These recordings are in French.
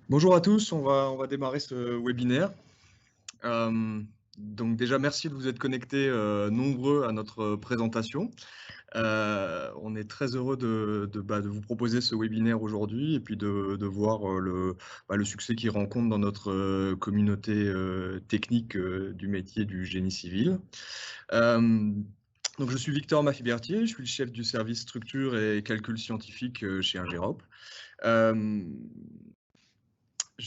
Bonjour à tous, on va démarrer ce webinaire. Euh, donc déjà, merci de vous être connectés nombreux à notre présentation. On est très heureux de vous proposer ce webinaire aujourd'hui et puis de voir le succès qu'il rencontre dans notre communauté technique du métier du génie civil. Donc je suis Victor Mafibertier, je suis le chef du service structure et calcul scientifique chez Ingerop.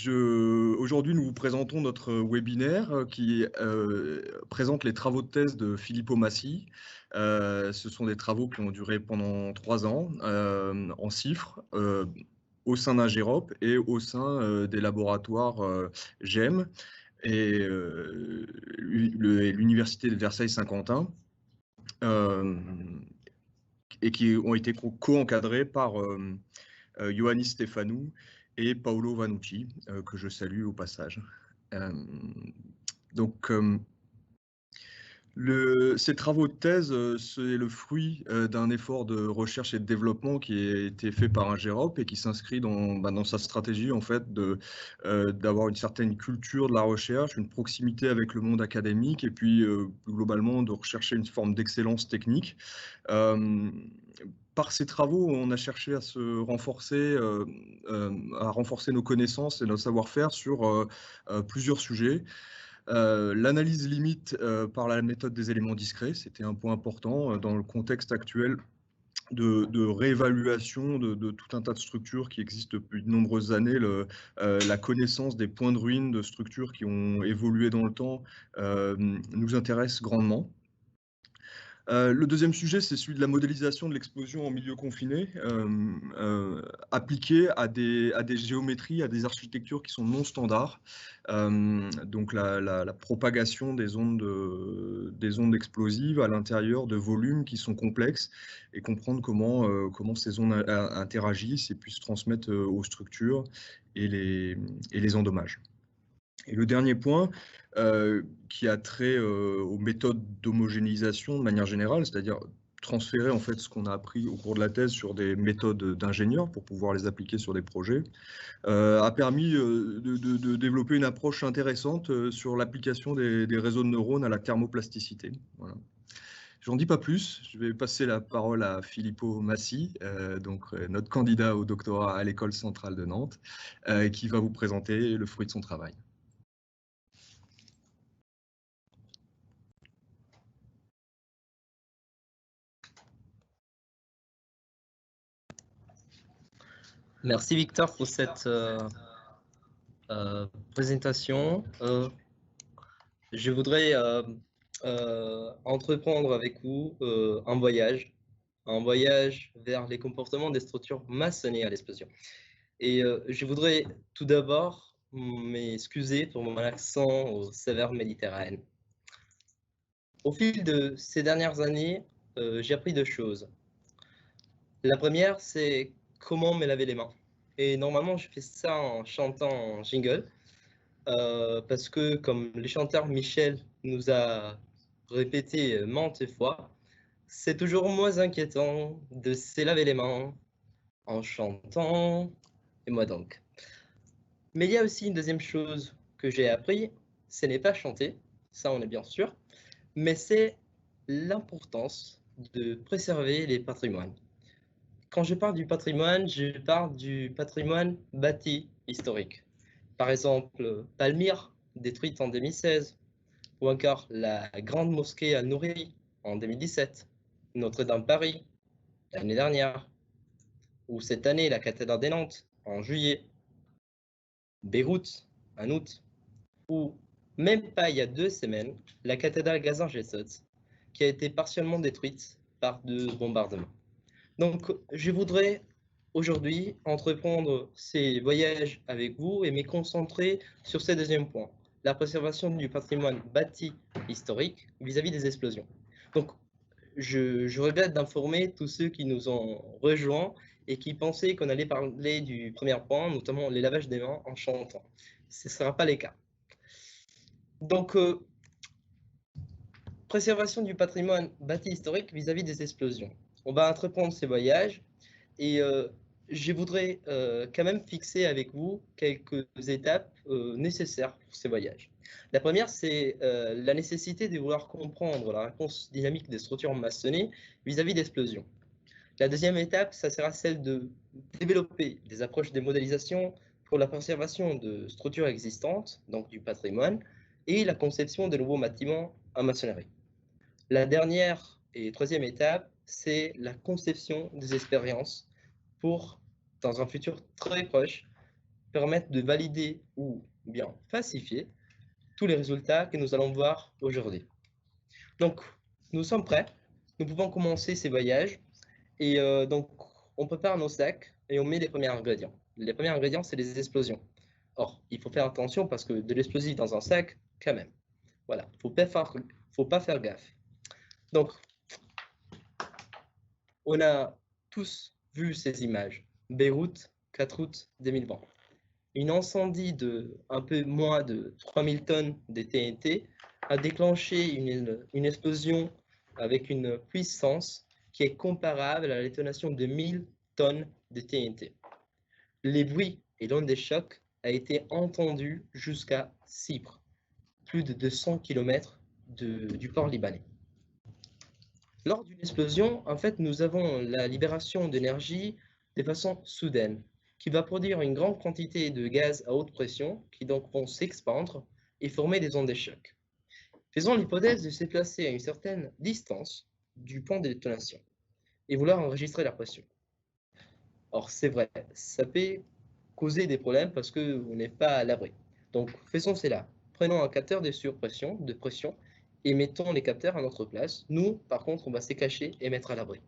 Aujourd'hui, nous vous présentons notre webinaire qui présente les travaux de thèse de Filippo Massi. Ce sont des travaux qui ont duré pendant 3 ans en CIFRE au sein d'Ingerop et au sein des laboratoires GEM et l'Université de Versailles-Saint-Quentin euh, et qui ont été co-encadrés par Ioannis Stefanou et Paolo Vanucci, que je salue au passage. Euh, donc, ces travaux de thèse, c'est le fruit d'un effort de recherche et de développement qui a été fait par Ingerop et qui s'inscrit dans sa stratégie en fait d'avoir une certaine culture de la recherche, une proximité avec le monde académique et puis globalement de rechercher une forme d'excellence technique. Par ces travaux, on a cherché à renforcer nos connaissances et notre savoir-faire sur plusieurs sujets. L'analyse limite par la méthode des éléments discrets, c'était un point important dans le contexte actuel de réévaluation de tout un tas de structures qui existent depuis de nombreuses années. La connaissance des points de ruine de structures qui ont évolué dans le temps nous intéresse grandement. Le deuxième sujet, c'est celui de la modélisation de l'explosion en milieu confiné, appliquée à des géométries, à des architectures qui sont non standards. Donc la propagation des ondes explosives à l'intérieur de volumes qui sont complexes et comprendre comment ces ondes interagissent et puis se transmettent aux structures et les endommagent. Et le dernier point, qui a trait aux méthodes d'homogénéisation de manière générale, c'est-à-dire transférer en fait ce qu'on a appris au cours de la thèse sur des méthodes d'ingénieurs pour pouvoir les appliquer sur des projets, a permis de développer une approche intéressante sur l'application des réseaux de neurones à la thermoplasticité. Voilà. J'en dis pas plus, je vais passer la parole à Filippo Massi, notre candidat au doctorat à l'École centrale de Nantes, qui va vous présenter le fruit de son travail. Merci Victor pour cette présentation. Je voudrais entreprendre avec vous un voyage vers les comportements des structures maçonnées à l'explosion. Et je voudrais tout d'abord m'excuser pour mon accent au sévère méditerranéen. Au fil de ces dernières années, j'ai appris deux choses. La première, c'est comment me laver les mains. Et normalement, je fais ça en chantant en jingle. Parce que, comme le chanteur Michel nous a répété maintes fois, c'est toujours moins inquiétant de se laver les mains en chantant, et moi donc. Mais il y a aussi une deuxième chose que j'ai appris, ce n'est pas chanter, ça on est bien sûr, mais c'est l'importance de préserver les patrimoines. Quand je parle du patrimoine bâti historique. Par exemple, Palmyre, détruite en 2016, ou encore la grande mosquée Al-Nouri en 2017, Notre-Dame Paris l'année dernière, ou cette année la cathédrale des Nantes en juillet, Beyrouth en août, ou même pas il y a 2 semaines, la cathédrale Gazan-Gessot, qui a été partiellement détruite par deux bombardements. Donc, je voudrais aujourd'hui entreprendre ces voyages avec vous et me concentrer sur ce deuxième point, la préservation du patrimoine bâti historique vis-à-vis des explosions. Donc, je regrette d'informer tous ceux qui nous ont rejoints et qui pensaient qu'on allait parler du premier point, notamment les lavages des mains en chantant. Ce ne sera pas le cas. Donc, préservation du patrimoine bâti historique vis-à-vis des explosions. On va entreprendre ces voyages et je voudrais quand même fixer avec vous quelques étapes nécessaires pour ces voyages. La première, c'est la nécessité de vouloir comprendre la réponse dynamique des structures maçonnées vis-à-vis d'explosions. La deuxième étape, ça sera celle de développer des approches de modélisation pour la conservation de structures existantes, donc du patrimoine, et la conception de nouveaux bâtiments en maçonnerie. La dernière et troisième étape, c'est la conception des expériences pour, dans un futur très proche, permettre de valider ou bien falsifier tous les résultats que nous allons voir aujourd'hui. Donc, nous sommes prêts, nous pouvons commencer ces voyages et donc on prépare nos sacs et on met les premiers ingrédients. Les premiers ingrédients, c'est les explosions. Or, il faut faire attention parce que de l'explosif dans un sac, quand même. Voilà, faut pas faire gaffe. Donc, on a tous vu ces images. Beyrouth, 4 août 2020. Une incendie de un peu moins de 3000 tonnes de TNT a déclenché une explosion avec une puissance qui est comparable à la détonation de 1000 tonnes de TNT. Les bruits et l'onde des chocs a été entendu jusqu'à Chypre, plus de 200 km du port libanais. Lors d'une explosion, en fait, nous avons la libération d'énergie de façon soudaine, qui va produire une grande quantité de gaz à haute pression, qui donc vont s'expandre et former des ondes de choc. Faisons l'hypothèse de se placer à une certaine distance du point de détonation et vouloir enregistrer la pression. Or, c'est vrai, ça peut causer des problèmes parce qu'on n'est pas à l'abri. Donc, faisons cela. Prenons un capteur de surpression, de pression, et mettons les capteurs à notre place. Nous, par contre, on va se cacher et mettre à l'abri.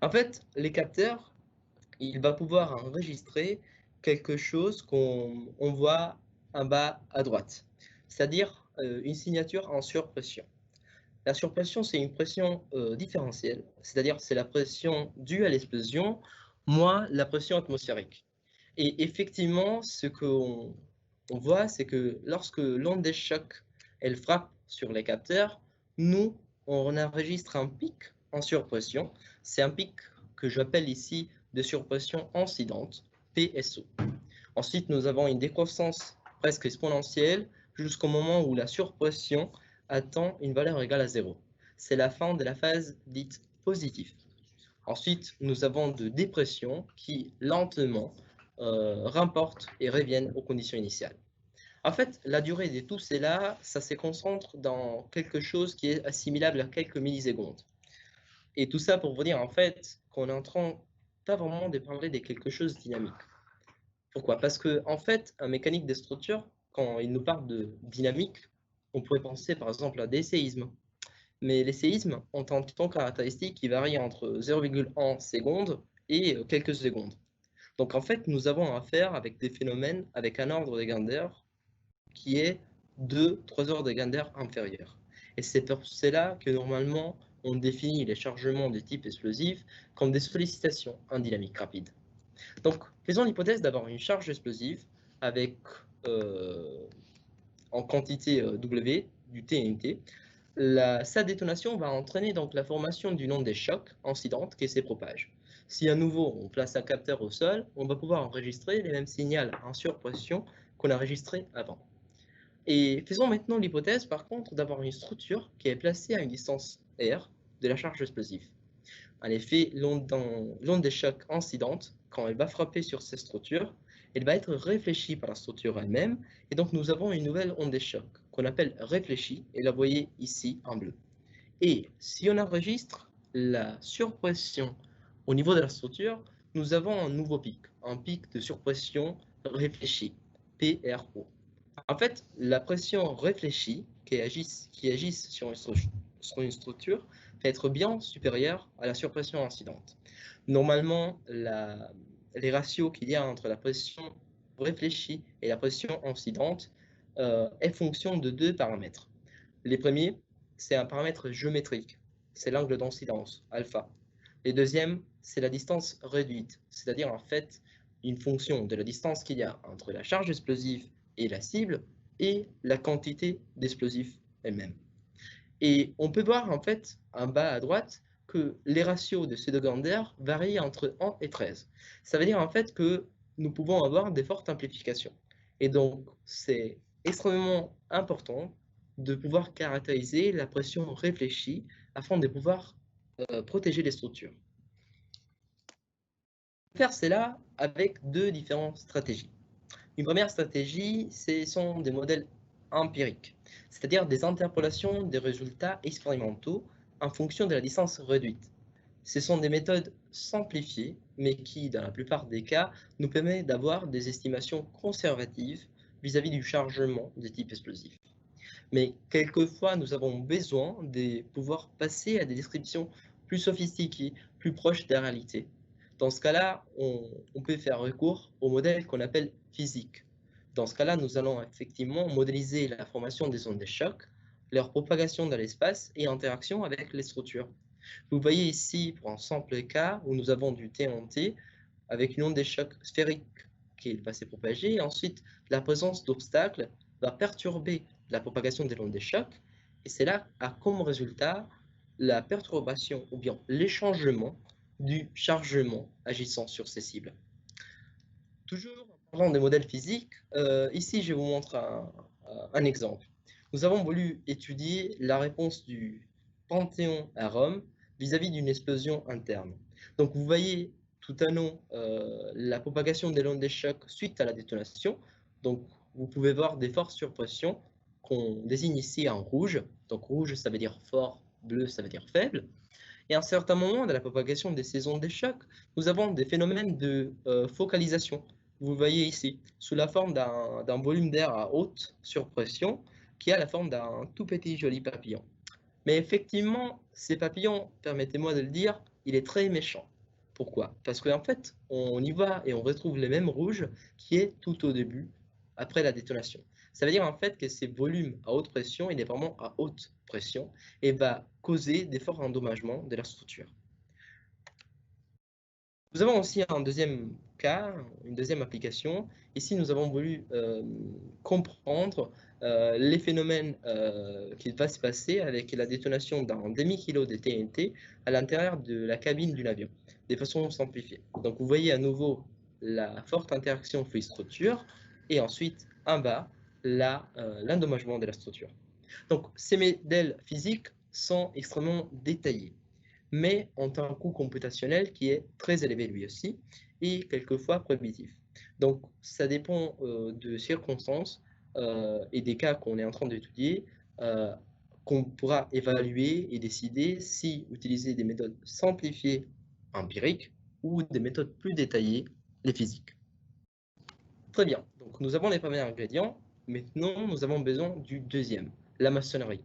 En fait, les capteurs, il va pouvoir enregistrer quelque chose qu'on voit en bas à droite, c'est-à-dire une signature en surpression. La surpression, c'est une pression différentielle, c'est-à-dire c'est la pression due à l'explosion moins la pression atmosphérique. Et effectivement, ce qu'on voit, c'est que lorsque l'onde des chocs, elle frappe sur les capteurs, nous, on enregistre un pic en surpression. C'est un pic que j'appelle ici de surpression incidente, PSO. Ensuite, nous avons une décroissance presque exponentielle jusqu'au moment où la surpression atteint une valeur égale à 0. C'est la fin de la phase dite positive. Ensuite, nous avons de dépression qui lentement remportent et reviennent aux conditions initiales. En fait, la durée de tout cela, ça se concentre dans quelque chose qui est assimilable à quelques millisecondes. Et tout ça pour vous dire en fait qu'on est en train pas vraiment de parler de quelque chose de dynamique. Pourquoi? Parce que en fait, en mécanique des structures, quand il nous parle de dynamique, on pourrait penser par exemple à des séismes. Mais les séismes ont un temps caractéristique qui varie entre 0,1 seconde et quelques secondes. Donc en fait, nous avons affaire avec des phénomènes avec un ordre de grandeur qui est 2-3 ordres de grandeur inférieur. Et c'est pour cela que normalement, on définit les chargements de type explosif comme des sollicitations en dynamique rapide. Donc, faisons l'hypothèse d'avoir une charge explosive avec en quantité W du TNT. Sa détonation va entraîner donc la formation d'une onde de choc incidente qui se propage. Si à nouveau on place un capteur au sol, on va pouvoir enregistrer les mêmes signaux en surpression qu'on a enregistré avant. Et faisons maintenant l'hypothèse par contre d'avoir une structure qui est placée à une distance R de la charge explosive. En effet, l'onde de choc incidente, quand elle va frapper sur cette structure, elle va être réfléchie par la structure elle-même, et donc nous avons une nouvelle onde de choc qu'on appelle réfléchie, et la voyez ici en bleu. Et si on enregistre la surpression au niveau de la structure, nous avons un nouveau pic, un pic de surpression réfléchie, PRO. En fait, la pression réfléchie qui agisse sur une structure va être bien supérieure à la surpression incidente. Normalement, les ratios qu'il y a entre la pression réfléchie et la pression incidente est fonction de deux paramètres. Les premiers, c'est un paramètre géométrique, c'est l'angle d'incidence, alpha. Les deuxièmes, c'est la distance réduite, c'est-à-dire en fait une fonction de la distance qu'il y a entre la charge explosive et la cible et la quantité d'explosifs elle-même. Et on peut voir en fait en bas à droite que les ratios de ces deux grandeurs varient entre 1 et 13. Ça veut dire en fait que nous pouvons avoir des fortes amplifications. Et donc, c'est extrêmement important de pouvoir caractériser la pression réfléchie afin de pouvoir protéger les structures. Faire cela avec deux différentes stratégies. Une première stratégie, ce sont des modèles empiriques, c'est-à-dire des interpolations des résultats expérimentaux en fonction de la distance réduite. Ce sont des méthodes simplifiées, mais qui, dans la plupart des cas, nous permettent d'avoir des estimations conservatives vis-à-vis du chargement de type explosif. Mais quelquefois, nous avons besoin de pouvoir passer à des descriptions plus sophistiquées, plus proches de la réalité. Dans ce cas-là, on peut faire recours au modèle qu'on appelle physique. Dans ce cas-là, nous allons effectivement modéliser la formation des ondes de choc, leur propagation dans l'espace et interaction avec les structures. Vous voyez ici, pour un simple cas, où nous avons du TNT avec une onde de choc sphérique qui va se propager, et ensuite la présence d'obstacles va perturber la propagation des ondes de choc, et c'est là a comme résultat la perturbation ou bien l'échangement du chargement agissant sur ces cibles. Toujours en parlant des modèles physiques, ici je vous montre un exemple. Nous avons voulu étudier la réponse du Panthéon à Rome vis-à-vis d'une explosion interne. Donc vous voyez tout à l'heure la propagation des ondes de choc suite à la détonation. Donc vous pouvez voir des forces sur pression qu'on désigne ici en rouge. Donc rouge, ça veut dire fort, bleu, ça veut dire faible. Et à un certain moment de la propagation de ces ondes de choc, nous avons des phénomènes de focalisation. Vous voyez ici, sous la forme d'un volume d'air à haute surpression qui a la forme d'un tout petit joli papillon. Mais effectivement, ces papillons, permettez-moi de le dire, il est très méchant. Pourquoi? Parce qu'en fait, on y va et on retrouve les mêmes rouges qui est tout au début, après la détonation. Ça veut dire en fait que ces volumes à haute pression, il est vraiment à haute pression et va causer des forts endommagements de la structure. Nous avons aussi un deuxième cas, une deuxième application. Ici, nous avons voulu comprendre les phénomènes qui vont se passer avec la détonation d'un demi-kilo de TNT à l'intérieur de la cabine d'un avion, de façon simplifiée. Donc, vous voyez à nouveau la forte interaction fluide-structure et ensuite, en bas, l'endommagement de la structure. Donc, ces modèles physiques sont extrêmement détaillés, mais ont un coût computationnel qui est très élevé lui aussi, et quelquefois prohibitif. Donc, ça dépend de circonstances et des cas qu'on est en train d'étudier, qu'on pourra évaluer et décider si utiliser des méthodes simplifiées empiriques ou des méthodes plus détaillées, les physiques. Très bien, donc nous avons les premiers ingrédients, maintenant nous avons besoin du deuxième, la maçonnerie.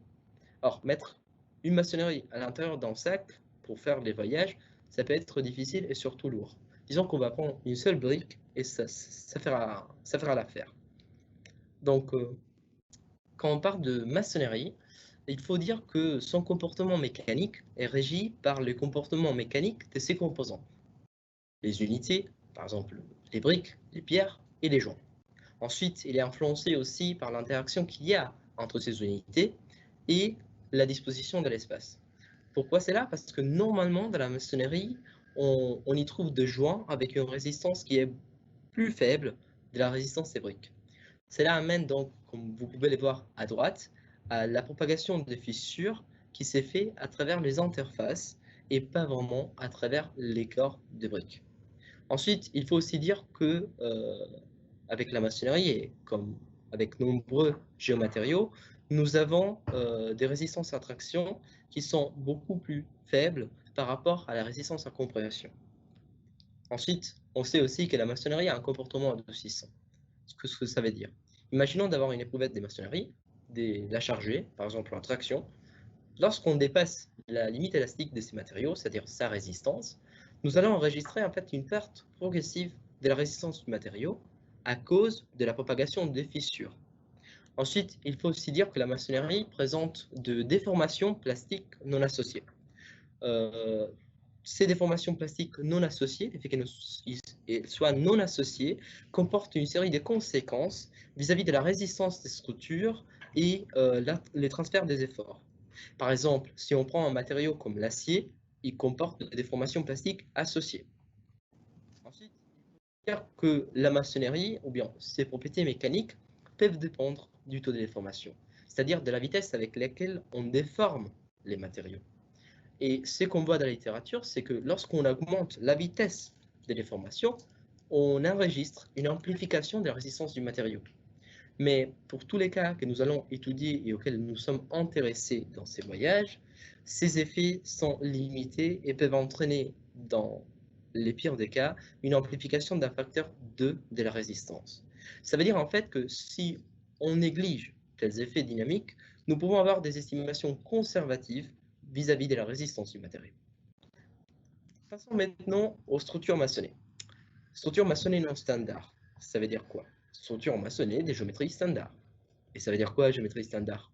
Alors, mettre une maçonnerie à l'intérieur d'un sac pour faire les voyages, ça peut être difficile et surtout lourd. Disons qu'on va prendre une seule brique et ça fera l'affaire. Donc, quand on parle de maçonnerie, il faut dire que son comportement mécanique est régi par le comportement mécanique de ses composants. Les unités, par exemple les briques, les pierres et les joints. Ensuite, il est influencé aussi par l'interaction qu'il y a entre ces unités et la disposition de l'espace. Pourquoi c'est là? Parce que normalement, dans la maçonnerie, on y trouve des joints avec une résistance qui est plus faible de la résistance des briques. Cela amène donc, comme vous pouvez le voir à droite, à la propagation de fissures qui s'est fait à travers les interfaces et pas vraiment à travers les corps de briques. Ensuite, il faut aussi dire que avec la maçonnerie et comme avec nombreux géomatériaux, nous avons des résistances à traction qui sont beaucoup plus faibles par rapport à la résistance à compression. Ensuite, on sait aussi que la maçonnerie a un comportement adoucissant. Ce que ça veut dire. Imaginons d'avoir une éprouvette de maçonnerie, de la charger, par exemple en traction. Lorsqu'on dépasse la limite élastique de ces matériaux, c'est-à-dire sa résistance, nous allons enregistrer en fait une perte progressive de la résistance du matériau à cause de la propagation des fissures. Ensuite, il faut aussi dire que la maçonnerie présente de déformations plastiques non associées. Ces déformations plastiques non associées, le fait qu'elles soient non associées, comportent une série de conséquences vis-à-vis de la résistance des structures et les transferts des efforts. Par exemple, si on prend un matériau comme l'acier, il comporte des déformations plastiques associées. Ensuite, il faut dire que la maçonnerie, ou bien ses propriétés mécaniques, peuvent dépendre du taux de déformation, c'est-à-dire de la vitesse avec laquelle on déforme les matériaux. Et ce qu'on voit dans la littérature, c'est que lorsqu'on augmente la vitesse des déformations, on enregistre une amplification de la résistance du matériau. Mais pour tous les cas que nous allons étudier et auxquels nous sommes intéressés dans ces voyages, ces effets sont limités et peuvent entraîner, dans les pires des cas, une amplification d'un facteur 2 de la résistance. Ça veut dire en fait que si on néglige tels effets dynamiques, nous pouvons avoir des estimations conservatives vis-à-vis de la résistance du matériau. Passons maintenant aux structures maçonnées. Structure maçonnée non standard, ça veut dire quoi? Structure maçonnée des géométries standards. Et ça veut dire quoi, géométrie standard?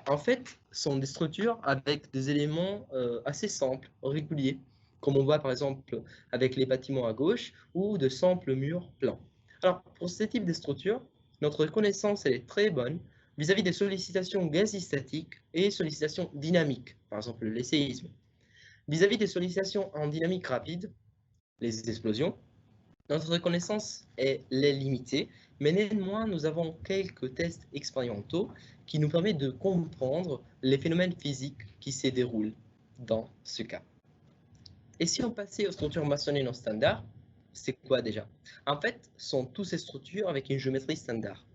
En fait, ce sont des structures avec des éléments assez simples, réguliers, comme on voit par exemple avec les bâtiments à gauche, ou de simples murs plans. Alors, pour ce type de structure, notre connaissance elle est très bonne vis-à-vis des sollicitations quasi-statiques et sollicitations dynamiques, par exemple les séismes. Vis-à-vis des sollicitations en dynamique rapide, les explosions, notre connaissance est limitée, mais néanmoins, nous avons quelques tests expérimentaux qui nous permettent de comprendre les phénomènes physiques qui se déroulent dans ce cas. Et si on passait aux structures maçonnées non standards, c'est quoi déjà? En fait, ce sont toutes ces structures avec une géométrie standard,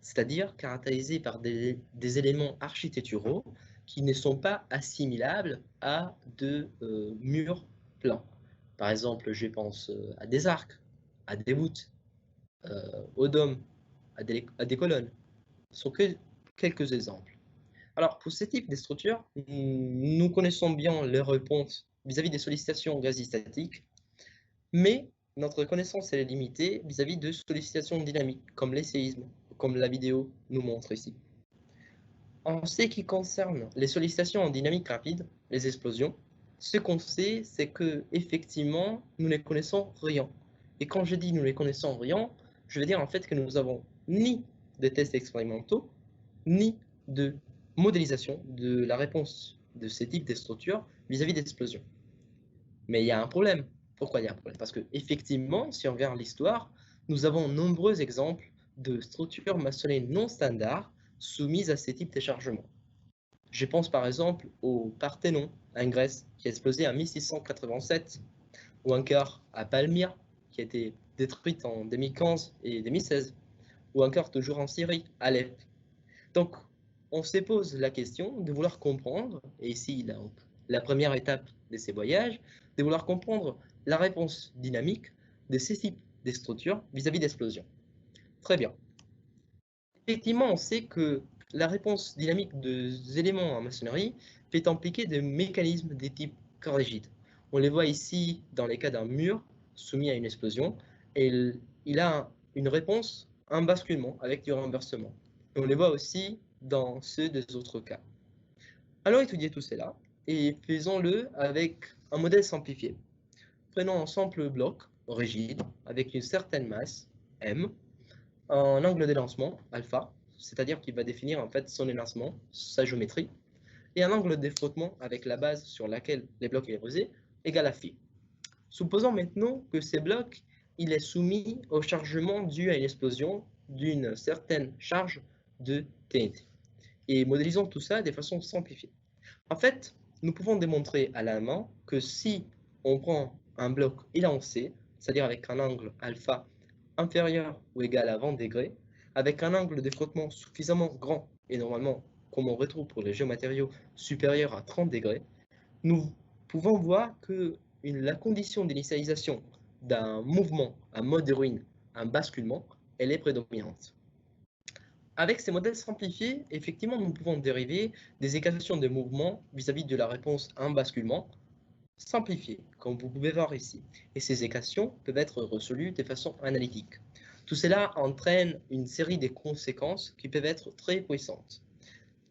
c'est-à-dire caractérisées par des éléments architecturaux qui ne sont pas assimilables à de murs plans. Par exemple, je pense à des arcs, à des voûtes, aux dômes, à des colonnes. Ce sont que quelques exemples. Alors, pour ce type de structures, nous connaissons bien les réponses vis-à-vis des sollicitations quasi-statiques, mais notre connaissance est limitée vis-à-vis de sollicitations dynamiques, comme les séismes, comme la vidéo nous montre ici. En ce qui concerne les sollicitations en dynamique rapide, les explosions, ce qu'on sait, c'est que effectivement, nous ne connaissons rien. Et quand je dis nous ne connaissons rien, je veux dire en fait que nous avons ni de tests expérimentaux, ni de modélisation de la réponse de ces types de structures vis-à-vis d'explosions. Mais il y a un problème. Pourquoi il y a un problème? Parce que effectivement, si on regarde l'histoire, nous avons nombreux exemples de structures maçonnées non standards soumises à ces types de chargements. Je pense par exemple au Parthénon en Grèce qui a explosé en 1687, ou encore à Palmyre qui a été détruite en 2015 et 2016, ou encore toujours en Syrie, Alep. Donc on se pose la question de vouloir comprendre, et ici la première étape de ces voyages, de vouloir comprendre la réponse dynamique de ces types de structures vis-à-vis d'explosions. Très bien. Effectivement, on sait que la réponse dynamique des éléments en maçonnerie peut impliquer des mécanismes des types corrigides. On les voit ici dans les cas d'un mur soumis à une explosion, et il a une réponse, un basculement avec du renversement. Et on les voit aussi dans ceux des autres cas. Allons étudier tout cela et faisons-le avec un modèle simplifié. Prenons un simple bloc rigide avec une certaine masse, M, un angle d'élancement, alpha, c'est-à-dire qu'il va définir en fait son élancement, sa géométrie, et un angle de frottement avec la base sur laquelle les blocs sont posés, égale à phi. Supposons maintenant que ces blocs, il est soumis au chargement dû à une explosion d'une certaine charge de TNT. Et modélisons tout ça de façon simplifiée. En fait, nous pouvons démontrer à la main que si on prend un bloc élancé, c'est-à-dire avec un angle alpha inférieur ou égal à 20 degrés, avec un angle de frottement suffisamment grand, et normalement, comme on retrouve pour les géomatériaux, supérieur à 30 degrés, nous pouvons voir que la condition d'initialisation d'un mouvement, un mode de ruine, un basculement, elle est prédominante. Avec ces modèles simplifiés, effectivement, nous pouvons dériver des équations de mouvement vis-à-vis de la réponse à un basculement simplifiées, comme vous pouvez voir ici. Et ces équations peuvent être résolues de façon analytique. Tout cela entraîne une série de conséquences qui peuvent être très puissantes.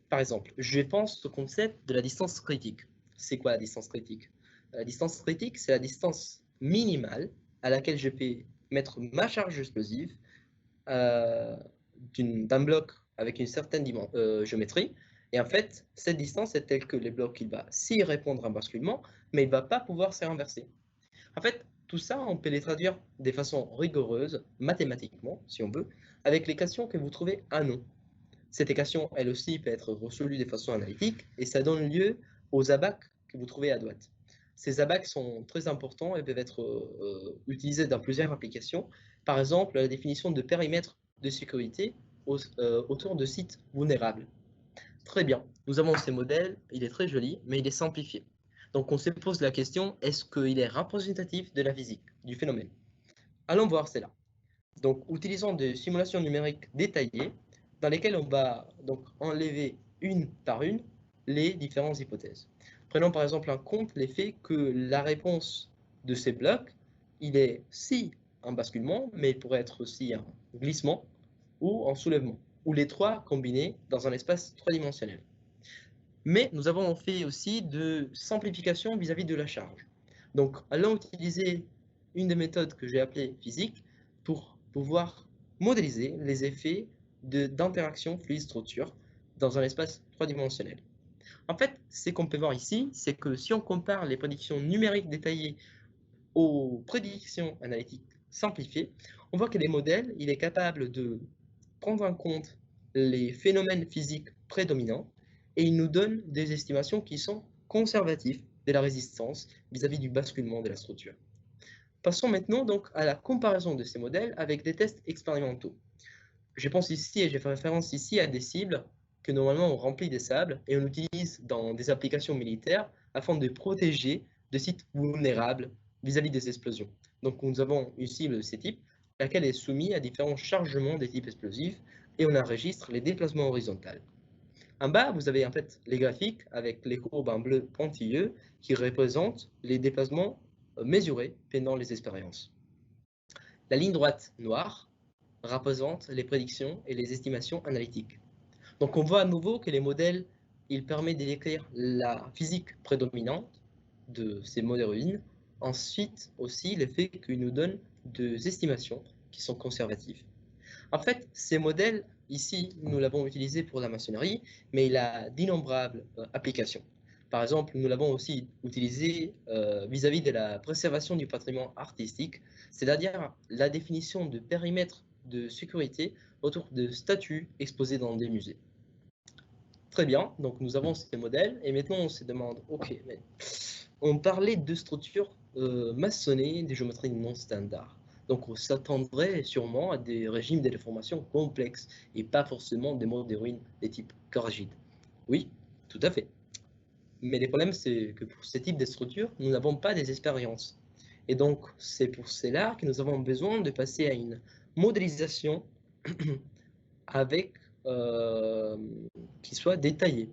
Par exemple, je pense au concept de la distance critique. C'est quoi la distance critique? La distance critique, c'est la distance minimale à laquelle je peux mettre ma charge explosive d'un bloc avec une certaine géométrie Et en fait, cette distance est telle que les blocs, il va s'y répondre à un basculement, mais il ne va pas pouvoir se renverser. En fait, tout ça, on peut les traduire de façon rigoureuse, mathématiquement, si on veut, avec l'équation que vous trouvez à non. Cette équation, elle aussi, peut être résolue de façon analytique, et ça donne lieu aux abacs que vous trouvez à droite. Ces abacs sont très importants et peuvent être utilisés dans plusieurs applications. Par exemple, la définition de périmètre de sécurité autour de sites vulnérables. Très bien, nous avons ces modèles, il est très joli, mais il est simplifié. Donc on se pose la question, est-ce qu'il est représentatif de la physique, du phénomène? Allons voir cela. Donc utilisons des simulations numériques détaillées dans lesquelles on va donc enlever une par une les différentes hypothèses. Prenons par exemple en compte l'effet que la réponse de ces blocs, il est si un basculement, mais il pourrait être aussi un glissement ou un soulèvement, ou les trois combinés dans un espace trois-dimensionnel. Mais nous avons fait aussi de simplification vis-à-vis de la charge. Donc, allons utiliser une des méthodes que j'ai appelée physique pour pouvoir modéliser les effets d'interaction fluide-structure dans un espace trois-dimensionnel. En fait, ce qu'on peut voir ici, c'est que si on compare les prédictions numériques détaillées aux prédictions analytiques simplifiées, on voit que les modèles, il est capable de prendre en compte les phénomènes physiques prédominants et il nous donne des estimations qui sont conservatives de la résistance vis-à-vis du basculement de la structure. Passons maintenant donc à la comparaison de ces modèles avec des tests expérimentaux. Je pense ici, et j'ai fait référence ici à des cibles que normalement on remplit des sables et on utilise dans des applications militaires afin de protéger des sites vulnérables vis-à-vis des explosions. Donc nous avons une cible de ces types, laquelle est soumise à différents chargements des types explosifs et on enregistre les déplacements horizontaux. En bas, vous avez en fait les graphiques avec les courbes en bleu pointilleux qui représentent les déplacements mesurés pendant les expériences. La ligne droite noire représente les prédictions et les estimations analytiques. Donc on voit à nouveau que les modèles, ils permettent de décrire la physique prédominante de ces modèles. Ensuite aussi l'effet qu'ils nous donnent des estimations qui sont conservatives. En fait, ces modèles, ici, nous l'avons utilisé pour la maçonnerie, mais il a d'innombrables applications. Par exemple, nous l'avons aussi utilisé vis-à-vis de la préservation du patrimoine artistique, c'est-à-dire la définition de périmètre de sécurité autour de statues exposées dans des musées. Très bien, donc nous avons ces modèles, et maintenant on se demande, ok, mais on parlait de structures maçonnées, des géométries non standards. Donc on s'attendrait sûrement à des régimes de déformation complexes et pas forcément des modes de ruines de type corrigide. Oui, tout à fait. Mais le problème, c'est que pour ce type de structures, nous n'avons pas des expériences. Et donc, c'est pour cela que nous avons besoin de passer à une modélisation avec, qui soit détaillée.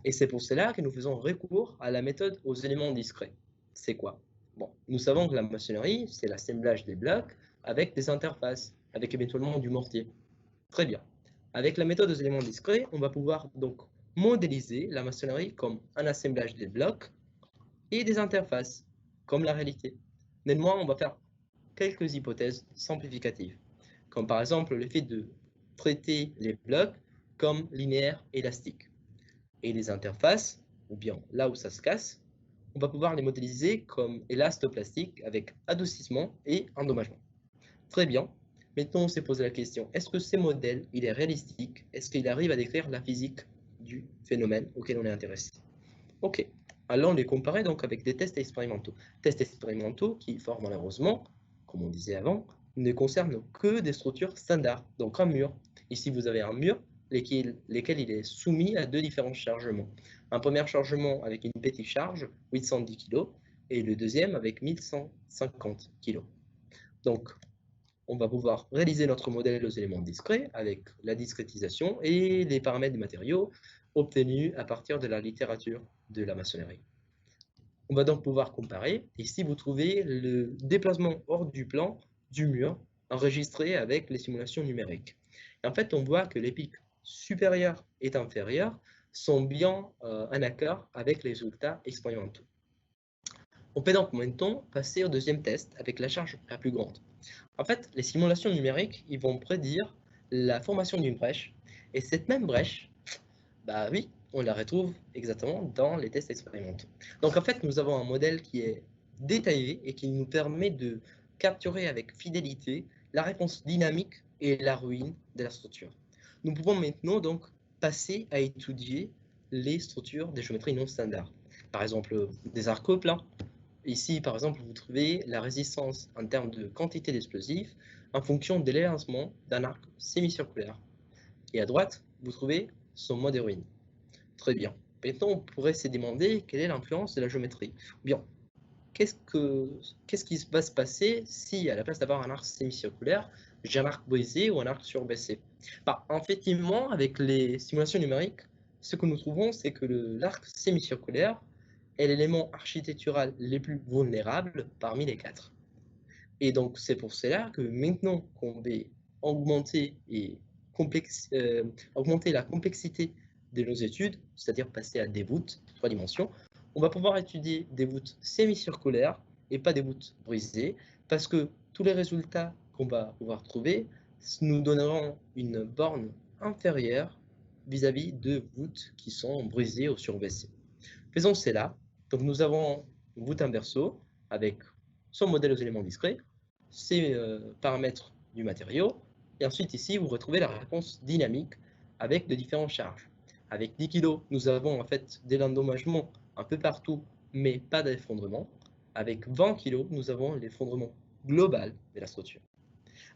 Et c'est pour cela que nous faisons recours à la méthode aux éléments discrets. C'est quoi? Bon, nous savons que la maçonnerie, c'est l'assemblage des blocs avec des interfaces, avec éventuellement du mortier. Très bien. Avec la méthode aux éléments discrets, on va pouvoir donc modéliser la maçonnerie comme un assemblage des blocs et des interfaces, comme la réalité. Néanmoins, on va faire quelques hypothèses simplificatives, comme par exemple le fait de traiter les blocs comme linéaires élastiques. Et les interfaces, ou bien là où ça se casse, on va pouvoir les modéliser comme élastoplastiques avec adoucissement et endommagement. Très bien. Maintenant, on s'est posé la question, est-ce que ces modèles, il est réalistique? Est-ce qu'il arrive à décrire la physique du phénomène auquel on est intéressé? Ok. Allons les comparer donc avec des tests expérimentaux. Tests expérimentaux qui, fort malheureusement, comme on disait avant, ne concernent que des structures standards, donc un mur. Ici, vous avez un mur lesquels il est soumis à deux différents chargements. Un premier chargement avec une petite charge, 810 kg, et le deuxième avec 1150 kg. Donc, on va pouvoir réaliser notre modèle aux éléments discrets avec la discrétisation et les paramètres des matériaux obtenus à partir de la littérature de la maçonnerie. On va donc pouvoir comparer. Ici, vous trouvez le déplacement hors du plan du mur enregistré avec les simulations numériques. Et en fait, on voit que les pics supérieurs et inférieurs sont bien en accord avec les résultats expérimentaux. On peut donc maintenant passer au deuxième test avec la charge la plus grande. En fait, les simulations numériques, ils vont prédire la formation d'une brèche, et cette même brèche, Bah oui, on la retrouve exactement dans les tests expérimentaux. Donc en fait, nous avons un modèle qui est détaillé et qui nous permet de capturer avec fidélité la réponse dynamique et la ruine de la structure. Nous pouvons maintenant donc passer à étudier les structures des géométries non standards. Par exemple, des arcs plats. Ici, par exemple, vous trouvez la résistance en termes de quantité d'explosifs en fonction de l'élancement d'un arc semi-circulaire. Et à droite, vous trouvez son mode de ruine. Très bien. Maintenant, on pourrait se demander quelle est l'influence de la géométrie. Bien, qu'est-ce qui va se passer si, à la place d'avoir un arc semi-circulaire, j'ai un arc brisé ou un arc surbaissé? Bah, effectivement, avec les simulations numériques, ce que nous trouvons, c'est que l'arc semi-circulaire est l'élément architectural le plus vulnérable parmi les quatre. Et donc, c'est pour cela que maintenant qu'on va augmenter, augmenter la complexité de nos études, c'est-à-dire passer à des voûtes 3 dimensions, on va pouvoir étudier des voûtes semi-circulaires et pas des voûtes brisées, parce que tous les résultats qu'on va pouvoir trouver nous donneront une borne inférieure vis-à-vis de voûtes qui sont brisées ou surbaissées. Faisons cela. Donc nous avons une voûte en berceau avec son modèle aux éléments discrets, ses paramètres du matériau, et ensuite ici vous retrouvez la réponse dynamique avec de différentes charges. Avec 10 kg, nous avons en fait de l'endommagement un peu partout, mais pas d'effondrement. Avec 20 kg, nous avons l'effondrement global de la structure.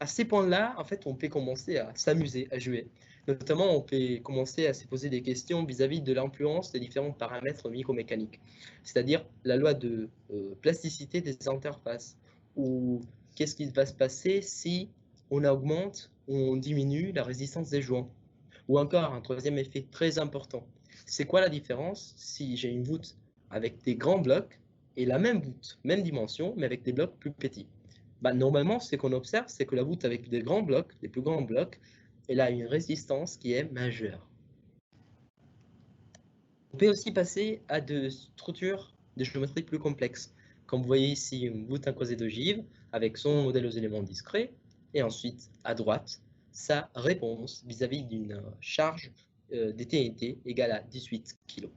À ces points-là, en fait, on peut commencer à s'amuser, à jouer. Notamment, on peut commencer à se poser des questions vis-à-vis de l'influence des différents paramètres micromécaniques, c'est-à-dire la loi de plasticité des interfaces, ou qu'est-ce qui va se passer si on augmente ou on diminue la résistance des joints. Ou encore, un troisième effet très important, c'est quoi la différence si j'ai une voûte avec des grands blocs et la même voûte, même dimension, mais avec des blocs plus petits? Bah, normalement, ce qu'on observe, c'est que la voûte avec des grands blocs, des plus grands blocs, elle a une résistance qui est majeure. On peut aussi passer à des structures de géométrie plus complexes. Comme vous voyez ici, une voûte en croisée d'ogive avec son modèle aux éléments discrets, et ensuite, à droite, sa réponse vis-à-vis d'une charge des TNT égale à 18 kg.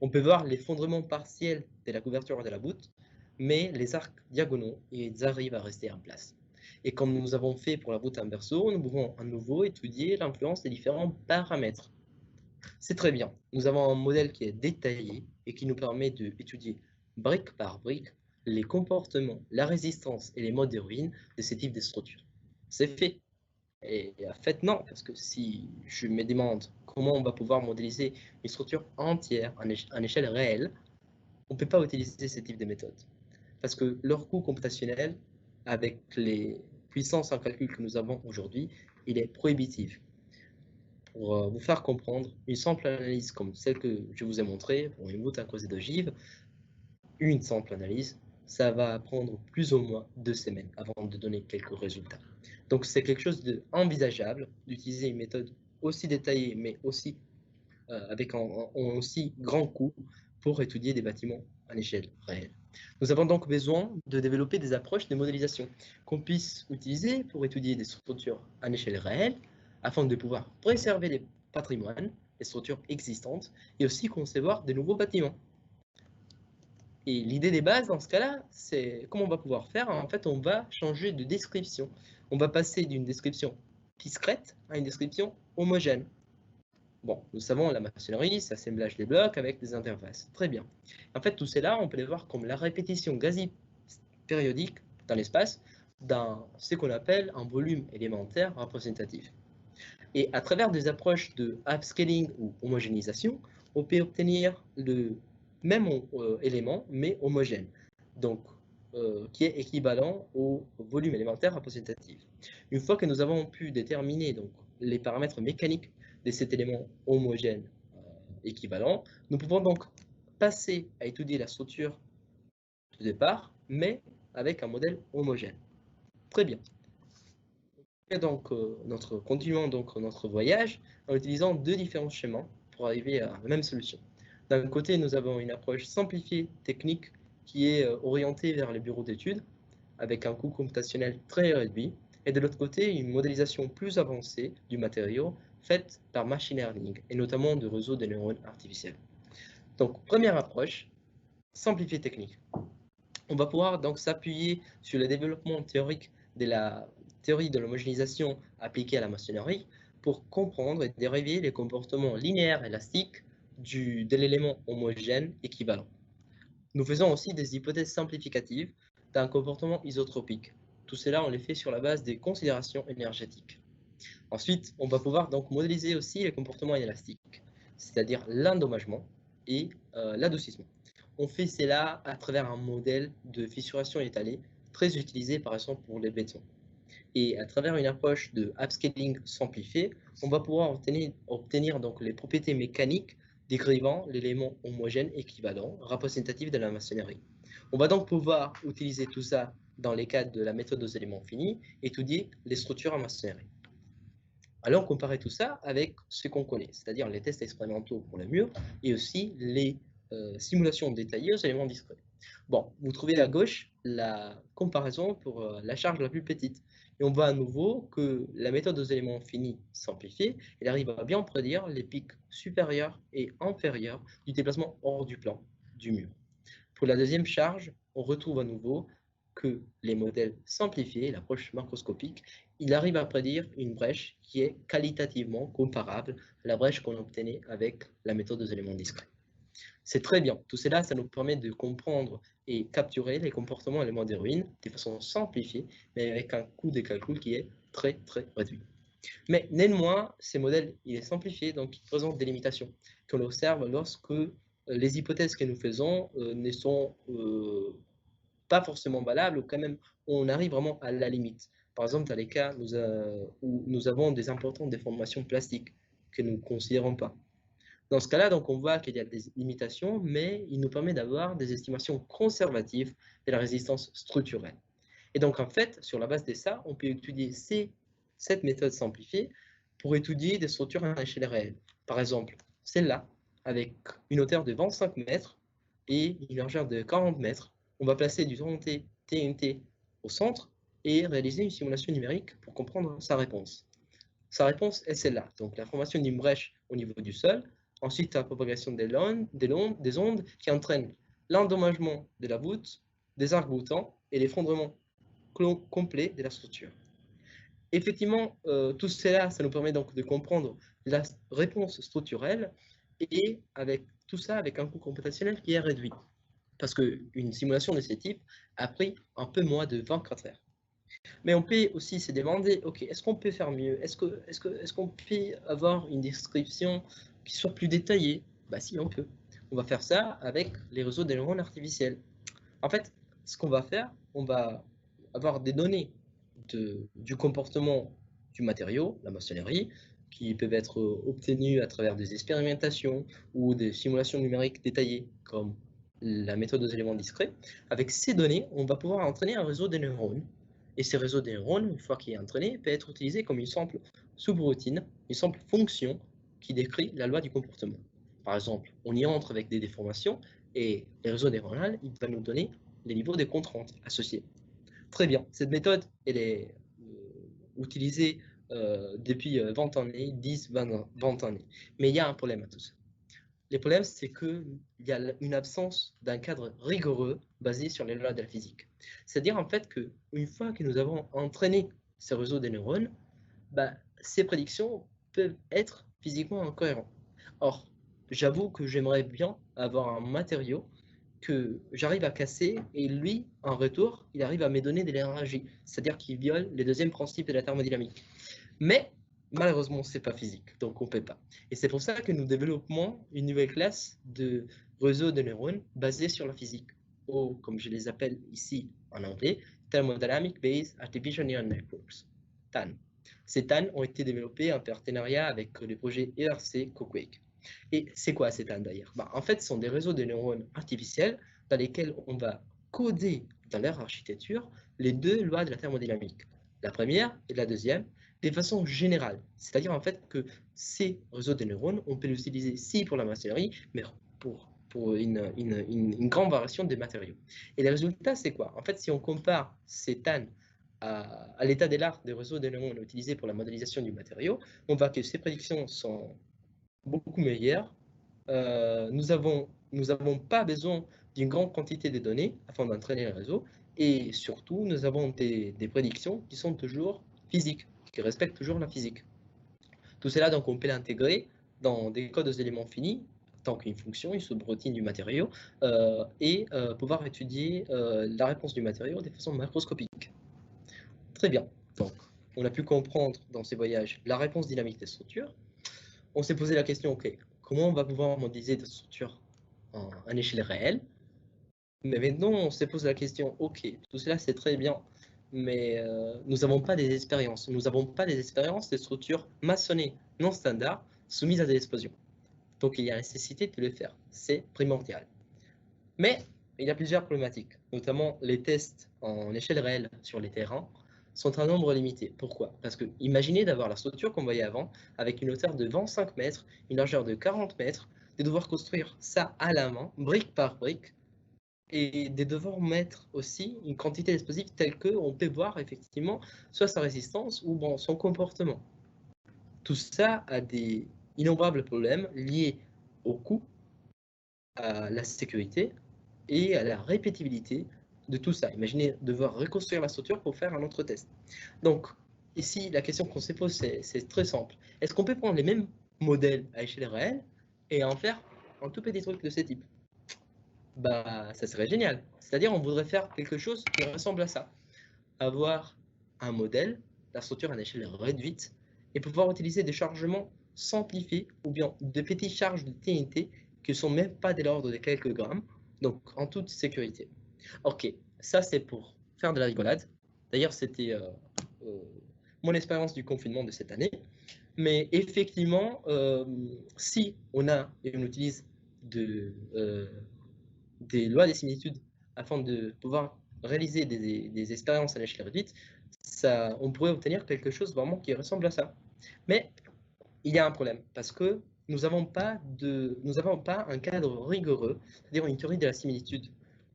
On peut voir l'effondrement partiel de la couverture de la voûte, mais les arcs diagonaux, ils arrivent à rester en place. Et comme nous avons fait pour la voûte en berceau, nous pouvons à nouveau étudier l'influence des différents paramètres. C'est très bien. Nous avons un modèle qui est détaillé et qui nous permet d'étudier brique par brique les comportements, la résistance et les modes de ruine de ces types de structures. C'est fait. Et en fait, non, parce que si je me demande comment on va pouvoir modéliser une structure entière en échelle réelle, on ne peut pas utiliser ce type de méthode. Parce que leur coût computationnel, avec les puissances en calcul que nous avons aujourd'hui, il est prohibitif. Pour vous faire comprendre, une simple analyse comme celle que je vous ai montrée, pour une voûte à croisée d'ogive, une simple analyse, ça va prendre plus ou moins 2 semaines avant de donner quelques résultats. Donc c'est quelque chose d'envisageable d'utiliser une méthode aussi détaillée, mais aussi avec un aussi grand coût pour étudier des bâtiments à l'échelle réelle. Nous avons donc besoin de développer des approches de modélisation qu'on puisse utiliser pour étudier des structures à échelle réelle afin de pouvoir préserver les patrimoines, les structures existantes et aussi concevoir de nouveaux bâtiments. Et l'idée des bases dans ce cas-là, c'est comment on va pouvoir faire. En fait, on va changer de description. On va passer d'une description discrète à une description homogène. Bon, nous savons la maçonnerie, c'est l'assemblage des blocs avec des interfaces. Très bien. En fait, tout cela, on peut les voir comme la répétition quasi-périodique dans l'espace dans ce qu'on appelle un volume élémentaire représentatif. Et à travers des approches de upscaling ou homogénéisation, on peut obtenir le même élément, mais homogène, donc qui est équivalent au volume élémentaire représentatif. Une fois que nous avons pu déterminer donc, les paramètres mécaniques de cet élément homogène équivalent, nous pouvons donc passer à étudier la structure de départ, mais avec un modèle homogène. Très bien. Et donc, continuons donc notre voyage en utilisant deux différents schémas pour arriver à la même solution. D'un côté, nous avons une approche simplifiée technique qui est orientée vers les bureaux d'études avec un coût computationnel très réduit, et de l'autre côté, une modélisation plus avancée du matériau faites par machine learning, et notamment de réseaux de neurones artificiels. Donc, première approche, simplifier technique. On va pouvoir donc s'appuyer sur le développement théorique de la théorie de l'homogénéisation appliquée à la maçonnerie pour comprendre et dériver les comportements linéaires élastiques de l'élément homogène équivalent. Nous faisons aussi des hypothèses simplificatives d'un comportement isotropique. Tout cela, on les fait sur la base des considérations énergétiques. Ensuite, on va pouvoir donc modéliser aussi les comportements inélastiques, c'est-à-dire l'endommagement et l'adoucissement. On fait cela à travers un modèle de fissuration étalée très utilisé par exemple pour les bétons. Et à travers une approche de upscaling simplifiée, on va pouvoir obtenir donc les propriétés mécaniques décrivant l'élément homogène équivalent représentatif de la maçonnerie. On va donc pouvoir utiliser tout ça dans les cadres de la méthode aux éléments finis, étudier les structures en maçonnerie. Allons comparer tout ça avec ce qu'on connaît, c'est-à-dire les tests expérimentaux pour le mur et aussi les simulations détaillées aux éléments discrets. Bon, vous trouvez à gauche la comparaison pour la charge la plus petite. Et on voit à nouveau que la méthode aux éléments finis simplifiée, elle arrive à bien prédire les pics supérieurs et inférieurs du déplacement hors du plan du mur. Pour la deuxième charge, on retrouve à nouveau que les modèles simplifiés, l'approche macroscopique, il arrive à prédire une brèche qui est qualitativement comparable à la brèche qu'on obtenait avec la méthode aux éléments discrets. C'est très bien. Tout cela, ça nous permet de comprendre et capturer les comportements éléments des ruines de façon simplifiée, mais avec un coût de calcul qui est très, très réduit. Mais néanmoins, ces modèles, il est simplifié, donc ils présentent des limitations qu'on observe lorsque les hypothèses que nous faisons ne sont pas forcément valables, ou quand même, on arrive vraiment à la limite. Par exemple, dans les cas où nous avons des importantes déformations plastiques que nous ne considérons pas. Dans ce cas-là, donc, on voit qu'il y a des limitations, mais il nous permet d'avoir des estimations conservatives de la résistance structurelle. Et donc, en fait, sur la base de ça, on peut étudier cette méthode simplifiée pour étudier des structures à échelle réelle. Par exemple, celle-là, avec une hauteur de 25 mètres et une largeur de 40 mètres, on va placer du TNT au centre et réaliser une simulation numérique pour comprendre sa réponse. Sa réponse est celle-là, donc la formation d'une brèche au niveau du sol, ensuite la propagation des ondes qui entraînent l'endommagement de la voûte, des arcs-boutants et l'effondrement complet de la structure. Effectivement, tout cela, ça nous permet donc de comprendre la réponse structurelle et avec tout ça, avec un coût computationnel qui est réduit. Parce qu'une simulation de ce type a pris un peu moins de 24 heures. Mais on peut aussi se demander, ok, est-ce qu'on peut faire mieux? Est-ce qu'on peut avoir une description qui soit plus détaillée? Bah si, on peut. On va faire ça avec les réseaux de neurones artificiels. En fait, ce qu'on va faire, on va avoir des données du comportement du matériau, la maçonnerie, qui peuvent être obtenues à travers des expérimentations ou des simulations numériques détaillées, comme la méthode aux éléments discrets. Avec ces données, on va pouvoir entraîner un réseau de neurones. Et ces réseaux de neurones, une fois qu'il est entraîné, peut être utilisé comme une simple subroutine, une simple fonction qui décrit la loi du comportement. Par exemple, on y entre avec des déformations et les réseaux neuronaux, il va nous donner les niveaux de contraintes associés. Très bien, cette méthode, elle est utilisée depuis 20 années, 10, 20 années. Mais il y a un problème à tout ça. Le problème, c'est qu'il y a une absence d'un cadre rigoureux basé sur les lois de la physique. C'est-à-dire en fait qu'une fois que nous avons entraîné ces réseaux de neurones, bah, ces prédictions peuvent être physiquement incohérentes. Or, j'avoue que j'aimerais bien avoir un matériau que j'arrive à casser et lui, en retour, il arrive à me donner de l'énergie, c'est-à-dire qu'il viole le deuxième principe de la thermodynamique. Mais malheureusement, c'est pas physique, donc on ne peut pas. Et c'est pour ça que nous développons une nouvelle classe de réseaux de neurones basés sur la physique, ou comme je les appelle ici en anglais, Thermodynamic Based Artificial Neural Networks, TAN. Ces TAN ont été développés en partenariat avec le projet ERC Cookwake. Et c'est quoi ces TAN d'ailleurs? En fait, ce sont des réseaux de neurones artificiels dans lesquels on va coder dans leur architecture les deux lois de la thermodynamique, la première et la deuxième, de façon générale. C'est-à-dire en fait que ces réseaux de neurones, on peut les utiliser si pour la maçonnerie, mais pour une grande variation des matériaux. Et le résultat, c'est quoi? En fait, si on compare ces TAN à l'état de l'art des réseaux de neurones utilisés pour la modélisation du matériau, on voit que ces prédictions sont beaucoup meilleures. Nous n'avons pas besoin d'une grande quantité de données afin d'entraîner le réseau, et surtout, nous avons des prédictions qui sont toujours physiques, qui respectent toujours la physique. Tout cela, donc, on peut l'intégrer dans des codes aux éléments finis, tant qu'une fonction, une subroutine du matériau, et pouvoir étudier la réponse du matériau de façon macroscopique. Très bien. Donc, on a pu comprendre dans ces voyages la réponse dynamique des structures. On s'est posé la question, OK, comment on va pouvoir modéliser des structures en échelle réelle? Mais maintenant, on se pose la question, OK, tout cela c'est très bien, mais nous n'avons pas des expériences. Nous n'avons pas des expériences des structures maçonnées non standards soumises à des explosions. Donc, il y a nécessité de le faire. C'est primordial. Mais il y a plusieurs problématiques, notamment les tests en échelle réelle sur les terrains sont un nombre limité. Pourquoi? Parce que imaginez d'avoir la structure qu'on voyait avant, avec une hauteur de 25 mètres, une largeur de 40 mètres, de devoir construire ça à la main, brique par brique, et de devoir mettre aussi une quantité d'explosifs telle qu'on peut voir effectivement soit sa résistance ou bon, son comportement. Tout ça a des innombrables problèmes liés au coût, à la sécurité et à la répétibilité de tout ça. Imaginez devoir reconstruire la structure pour faire un autre test. Donc, ici, la question qu'on se pose, c'est très simple. Est-ce qu'on peut prendre les mêmes modèles à échelle réelle et en faire un tout petit truc de ce type? Bah, ça serait génial. C'est-à-dire, on voudrait faire quelque chose qui ressemble à ça. Avoir un modèle, la structure à une échelle réduite, et pouvoir utiliser des chargements simplifiés ou bien de petites charges de TNT qui ne sont même pas de l'ordre de quelques grammes, donc en toute sécurité. Ok, ça c'est pour faire de la rigolade. D'ailleurs, c'était mon expérience du confinement de cette année. Mais effectivement, si on utilise des lois des similitudes afin de pouvoir réaliser des expériences à l'échelle réduite, on pourrait obtenir quelque chose vraiment qui ressemble à ça. Mais il y a un problème, parce que nous n'avons pas un cadre rigoureux, c'est-à-dire une théorie de la similitude,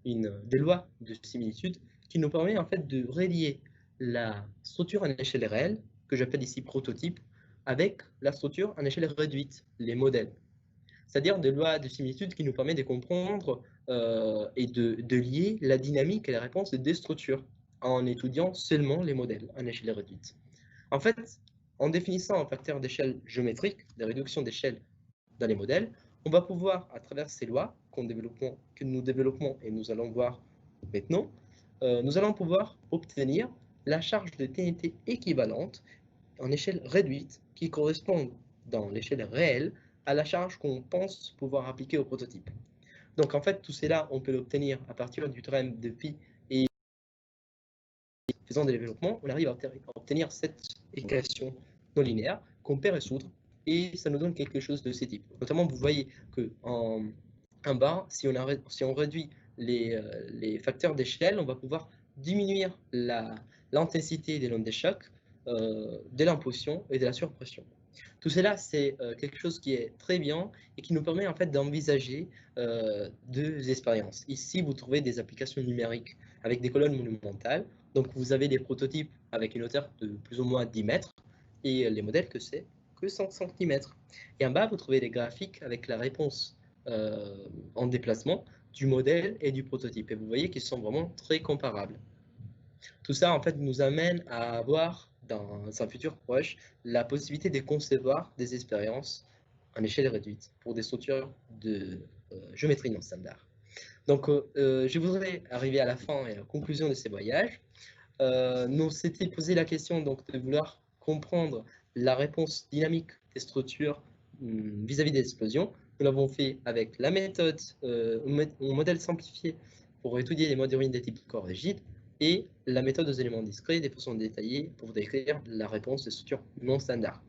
des lois de similitude, qui nous permet en fait de relier la structure en échelle réelle, que j'appelle ici prototype, avec la structure en échelle réduite, les modèles. C'est-à-dire des lois de similitude qui nous permettent de comprendre et de lier la dynamique et la réponse des structures en étudiant seulement les modèles en échelle réduite. En fait, en définissant un facteur d'échelle géométrique, de réduction d'échelle dans les modèles, on va pouvoir, à travers ces lois que nous développons et nous allons voir maintenant, nous allons pouvoir obtenir la charge de TNT équivalente en échelle réduite qui correspond dans l'échelle réelle à la charge qu'on pense pouvoir appliquer au prototype. Donc en fait, tout cela, on peut l'obtenir à partir du théorème de Pi et faisant des développements, on arrive à obtenir cette équation non linéaire qu'on peut résoudre et ça nous donne quelque chose de ce type. Notamment, vous voyez qu'en bas, si on réduit les facteurs d'échelle, on va pouvoir diminuer l'intensité des ondes de choc, de l'impulsion et de la surpression. Tout cela, c'est quelque chose qui est très bien et qui nous permet en fait d'envisager deux expériences. Ici, vous trouvez des applications numériques avec des colonnes monumentales. Donc, vous avez des prototypes avec une hauteur de plus ou moins 10 mètres et les modèles que c'est que 100 cm. Et en bas, vous trouvez des graphiques avec la réponse en déplacement du modèle et du prototype. Et vous voyez qu'ils sont vraiment très comparables. Tout ça, en fait, nous amène à avoir, dans un futur proche, la possibilité de concevoir des expériences en échelle réduite pour des structures de géométrie non standard. Donc, je voudrais arriver à la fin et à la conclusion de ces voyages. Nous s'était posé la question donc, de vouloir comprendre la réponse dynamique des structures vis-à-vis des explosions. Nous l'avons fait avec la méthode, un modèle simplifié pour étudier les modes de type corps rigide et la méthode aux éléments discrets de façon détaillée pour décrire la réponse des structures non standards.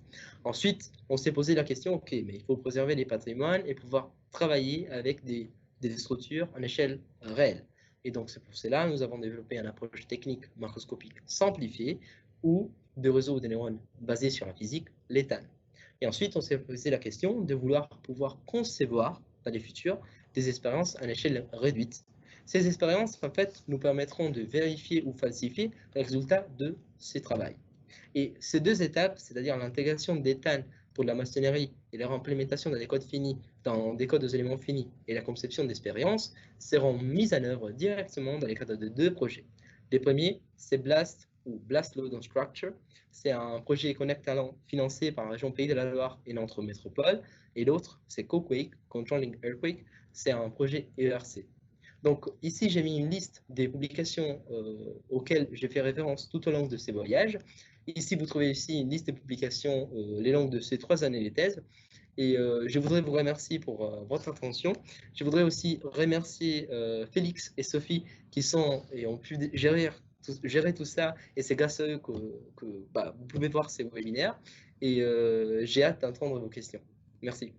Ensuite, on s'est posé la question, ok, mais il faut préserver les patrimoines et pouvoir travailler avec des structures en échelle réelle. Et donc, c'est pour cela que nous avons développé une approche technique macroscopique simplifiée ou de réseaux de neurones basés sur la physique, l'ETAN. Et ensuite, on s'est posé la question de vouloir pouvoir concevoir dans le futur des expériences à une échelle réduite Ces expériences, en fait, nous permettront de vérifier ou falsifier les résultats de ces travaux. Et ces deux étapes, c'est-à-dire l'intégration d'Ethan pour la maçonnerie et leur implémentation dans des codes finis, dans des codes aux éléments finis et la conception d'expériences, seront mises en œuvre directement dans les cadres de deux projets. Le premier, c'est BLAST ou Blast Load on Structure. C'est un projet Connect Talent financé par la région Pays de la Loire et notre métropole. Et l'autre, c'est CoQuake, Controlling Earthquake. C'est un projet ERC. Donc ici, j'ai mis une liste des publications auxquelles j'ai fait référence tout au long de ces voyages. Ici, vous trouvez ici une liste des publications les longues de ces 3 années de thèse. Et je voudrais vous remercier pour votre attention. Je voudrais aussi remercier Félix et Sophie qui sont et ont pu gérer tout ça. Et c'est grâce à eux que vous pouvez voir ces webinaires. Et j'ai hâte d'entendre vos questions. Merci.